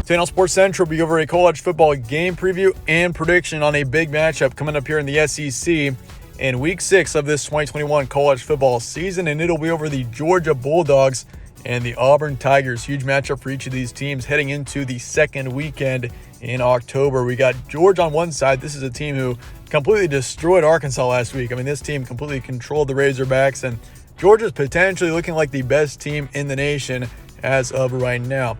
Today on Sports Central, we go over a college football game preview and prediction on a big matchup coming up here in the SEC in Week 6 of this 2021 college football season, and it'll be over the Georgia Bulldogs and the Auburn Tigers. Huge matchup for each of these teams heading into the second weekend in October. We got Georgia on one side. This is a team who completely destroyed Arkansas last week. I mean, this team completely controlled the Razorbacks, and Georgia's potentially looking like the best team in the nation as of right now.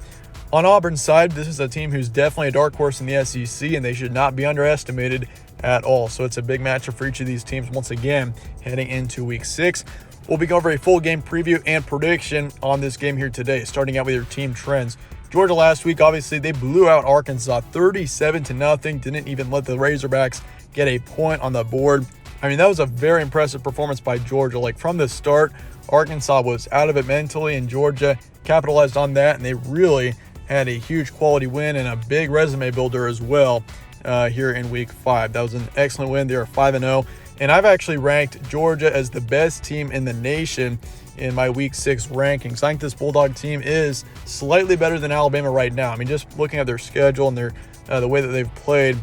On Auburn's side, this is a team who's definitely a dark horse in the SEC, and they should not be underestimated at all. So it's a big matchup for each of these teams once again heading into Week 6. We'll be going over a full game preview and prediction on this game here today, starting out with your team trends. Georgia last week, obviously, they blew out Arkansas 37-0. Didn't even let the Razorbacks get a point on the board. I mean, that was a very impressive performance by Georgia. Like, from the start, Arkansas was out of it mentally, and Georgia capitalized on that, and they really had a huge quality win and a big resume builder as well here in Week 5. That was an excellent win. They are 5-0. And I've actually ranked Georgia as the best team in the nation in my Week 6 rankings. I think this Bulldog team is slightly better than Alabama right now. I mean, just looking at their schedule and their the way that they've played,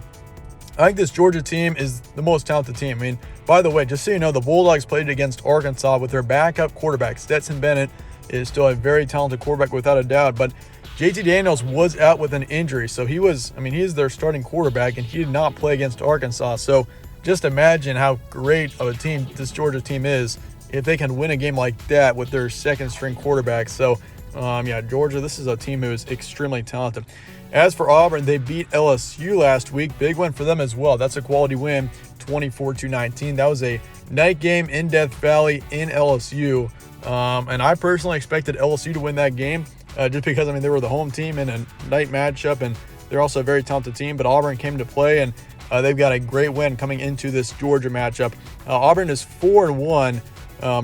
I think this Georgia team is the most talented team. I mean, by the way, just so you know, the Bulldogs played against Arkansas with their backup quarterback. Stetson Bennett is still a very talented quarterback without a doubt, but JT Daniels was out with an injury, so he's their starting quarterback, and he did not play against Arkansas. So just imagine how great of a team this Georgia team is if they can win a game like that with their second-string quarterback. So, Georgia, this is a team who is extremely talented. As for Auburn, they beat LSU last week. Big win for them as well. That's a quality win, 24-19. That was a night game in Death Valley in LSU, and I personally expected LSU to win that game. Just because, they were the home team in a night matchup, and they're also a very talented team. But Auburn came to play, and they've got a great win coming into this Georgia matchup. Auburn is 4-1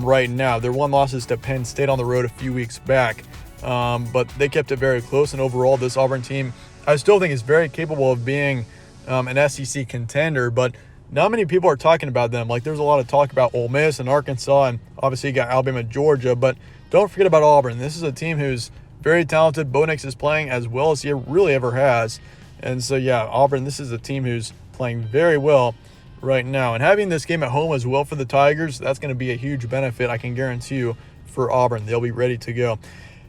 right now. Their one loss is to Penn State on the road a few weeks back, but they kept it very close. And overall, this Auburn team, I still think is very capable of being an SEC contender, but not many people are talking about them. Like, there's a lot of talk about Ole Miss and Arkansas, and obviously you got Alabama, Georgia, but don't forget about Auburn. This is a team who's very talented. Bo Nix is playing as well as he really ever has. And so, Auburn, this is a team who's playing very well right now. And having this game at home as well for the Tigers, that's going to be a huge benefit, I can guarantee you, for Auburn. They'll be ready to go.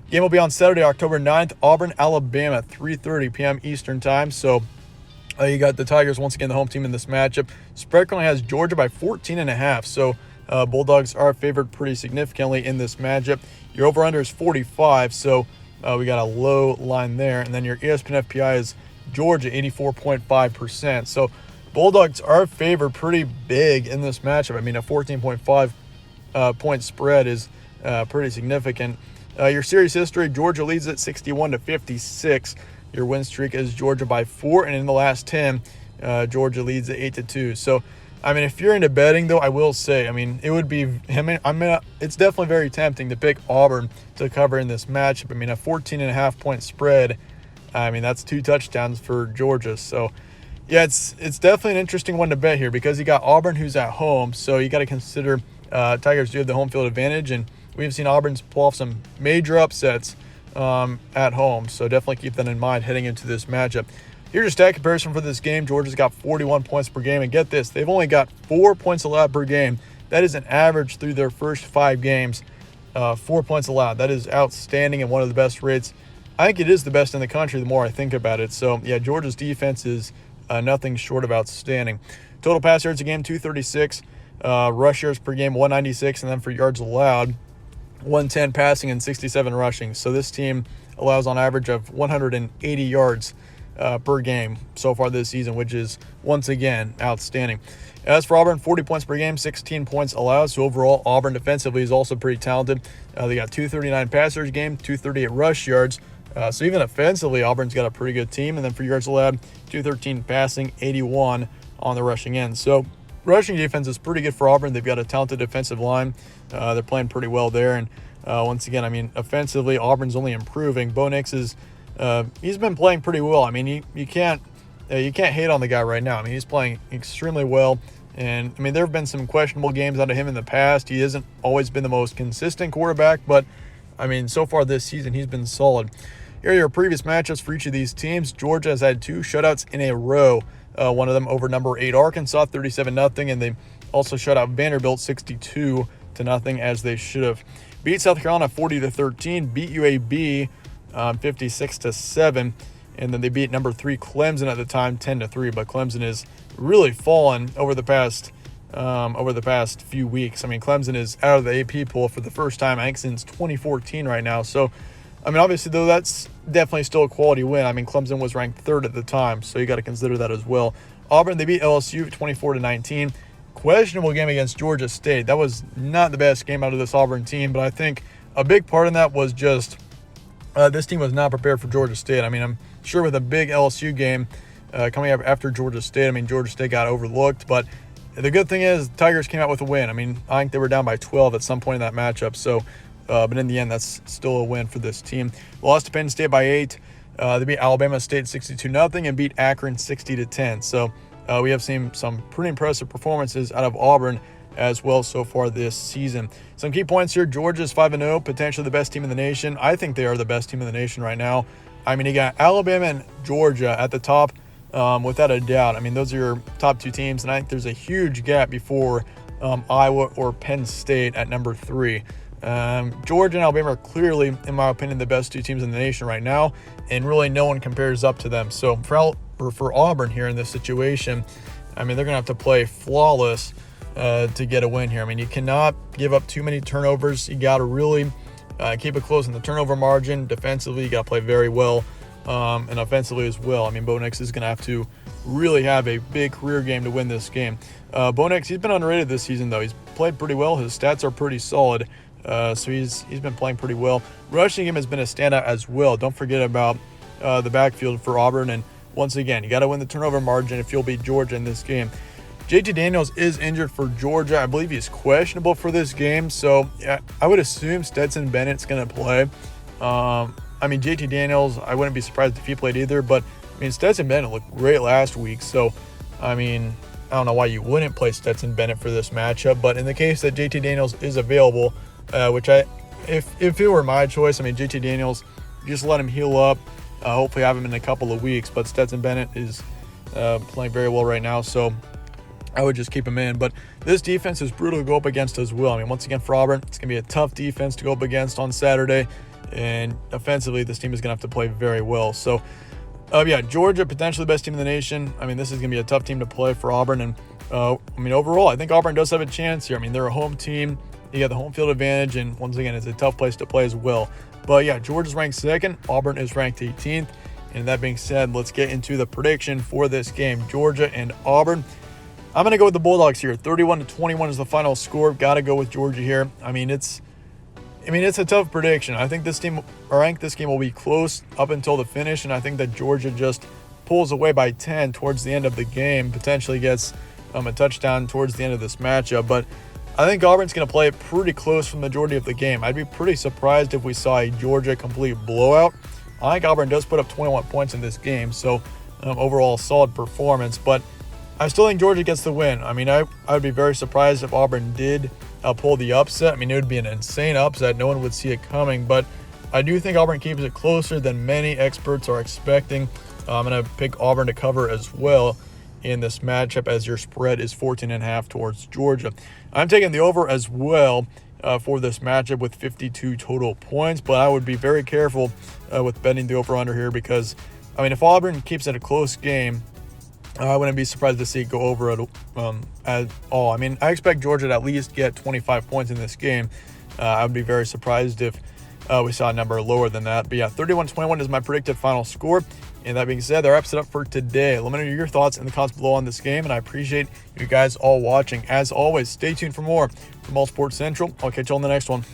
Game will be on Saturday, October 9th, Auburn, Alabama, 3:30 p.m. Eastern time. So you got the Tigers, once again, the home team in this matchup. Spread currently has Georgia by 14.5. So Bulldogs are favored pretty significantly in this matchup. Your over-under is 45, so we got a low line there. And then your ESPN FPI is Georgia, 84.5%. So Bulldogs are favored pretty big in this matchup. I mean, a 14.5 point spread is pretty significant. Your series history, Georgia leads at 61-56. Your win streak is Georgia by 4, and in the last 10, Georgia leads at 8-2. So, if you're into betting, though, I will say, it would be, it's definitely very tempting to pick Auburn to cover in this matchup. A 14.5 point spread, that's 2 touchdowns for Georgia. So, it's definitely an interesting one to bet here because you got Auburn who's at home. So you got to consider Tigers do have the home field advantage, and we've seen Auburn pull off some major upsets at home. So definitely keep that in mind heading into this matchup. Here's your stat comparison for this game. Georgia's got 41 points per game. And get this, they've only got 4 points allowed per game. That is an average through their first 5 games. 4 points allowed. That is outstanding and one of the best rates. I think it is the best in the country the more I think about it. So, Georgia's defense is nothing short of outstanding. Total pass yards a game, 236. Rush yards per game, 196. And then for yards allowed, 110 passing and 67 rushing. So this team allows on average of 180 yards per game so far this season, which is, once again, outstanding. As for Auburn, 40 points per game, 16 points allowed. So overall, Auburn defensively is also pretty talented. They got 239 pass yards a game, 238 rush yards. So even offensively, Auburn's got a pretty good team. And then for yards allowed, 213 passing, 81 on the rushing end. So rushing defense is pretty good for Auburn. They've got a talented defensive line. They're playing pretty well there. And once again, offensively, Auburn's only improving. Bo Nix is he's been playing pretty well. You can't hate on the guy right now. He's playing extremely well. And, there have been some questionable games out of him in the past. He hasn't always been the most consistent quarterback, but, so far this season he's been solid. here are your previous matchups for each of these teams. Georgia has had 2 shutouts in a row. One of them over number 8 Arkansas, 37-0, and they also shut out Vanderbilt 62-0, as they should have. Beat South Carolina 40-13, beat UAB 56-7, and then they beat number 3 Clemson at the time 10-3. But Clemson has really fallen over the past few weeks. I mean, Clemson is out of the AP poll for the first time, I think, since 2014 right now. So, I mean, obviously, though, that's definitely still a quality win. I mean, Clemson was ranked 3rd at the time, so you got to consider that as well. Auburn, they beat LSU 24-19. Questionable game against Georgia State. That was not the best game out of this Auburn team, but I think a big part in that was just this team was not prepared for Georgia State. I mean, I'm sure with a big LSU game coming up after Georgia State, I mean, Georgia State got overlooked, but the good thing is the Tigers came out with a win. I mean, I think they were down by 12 at some point in that matchup, so but in the end, that's still a win for this team. Lost to Penn State by 8. They beat Alabama State 62-0 and beat Akron 60-10. So we have seen some pretty impressive performances out of Auburn as well so far this season. Some key points here. Georgia's 5-0, potentially the best team in the nation. I think they are the best team in the nation right now. I mean, you got Alabama and Georgia at the top without a doubt. I mean, those are your top 2 teams, and I think there's a huge gap before Iowa or Penn State at number 3. Georgia and Alabama are clearly, in my opinion, the best 2 teams in the nation right now, and really no one compares up to them. So for Auburn here in this situation, I mean, they're going to have to play flawless to get a win here. I mean, you cannot give up too many turnovers. You got to really keep it close in the turnover margin. Defensively, you got to play very well, and offensively as well. I mean, Bo Nix is going to have to really have a big career game to win this game. Bo Nix, he's been underrated this season, though. He's played pretty well. His stats are pretty solid. So he's been playing pretty well. Rushing game has been a standout as well. Don't forget about the backfield for Auburn. And once again, you got to win the turnover margin if you'll beat Georgia in this game. JT Daniels is injured for Georgia. I believe he's questionable for this game. So yeah, I would assume Stetson Bennett's going to play. I mean, JT Daniels, I wouldn't be surprised if he played either. But, I mean, Stetson Bennett looked great last week. So, I mean, I don't know why you wouldn't play Stetson Bennett for this matchup. But in the case that JT Daniels is available, if it were my choice, I mean, JT Daniels, just let him heal up. Hopefully have him in a couple of weeks. But Stetson Bennett is playing very well right now, so I would just keep him in. But this defense is brutal to go up against as well. I mean, once again, for Auburn, it's going to be a tough defense to go up against on Saturday. And offensively, this team is going to have to play very well. So, yeah, Georgia, potentially the best team in the nation. I mean, this is going to be a tough team to play for Auburn. And, I mean, overall, I think Auburn does have a chance here. I mean, they're a home team. You got the home field advantage. And once again, it's a tough place to play as well. But, yeah, Georgia's ranked 2nd. Auburn is ranked 18th. And that being said, let's get into the prediction for this game, Georgia and Auburn. I'm going to go with the Bulldogs here. 31-21 is the final score. Got to go with Georgia here. I mean, it's a tough prediction. I think this game will be close up until the finish, and I think that Georgia just pulls away by 10 towards the end of the game, potentially gets a touchdown towards the end of this matchup. But I think Auburn's going to play it pretty close for the majority of the game. I'd be pretty surprised if we saw a Georgia complete blowout. I think Auburn does put up 21 points in this game, so overall solid performance. But I still think Georgia gets the win. I mean, I would be very surprised if Auburn did pull the upset. I mean, it would be an insane upset. No one would see it coming. But I do think Auburn keeps it closer than many experts are expecting. I'm going to pick Auburn to cover as well in this matchup, as your spread is 14.5 towards Georgia. I'm taking the over as well for this matchup with 52 total points. But I would be very careful with betting the over-under here because, I mean, if Auburn keeps it a close game, I wouldn't be surprised to see it go over at all. I mean, I expect Georgia to at least get 25 points in this game. I would be very surprised if we saw a number lower than that. But yeah, 31-21 is my predicted final score. And that being said, that wraps it up for today. Let me know your thoughts in the comments below on this game, and I appreciate you guys all watching. As always, stay tuned for more from All Sports Central. I'll catch you on the next one.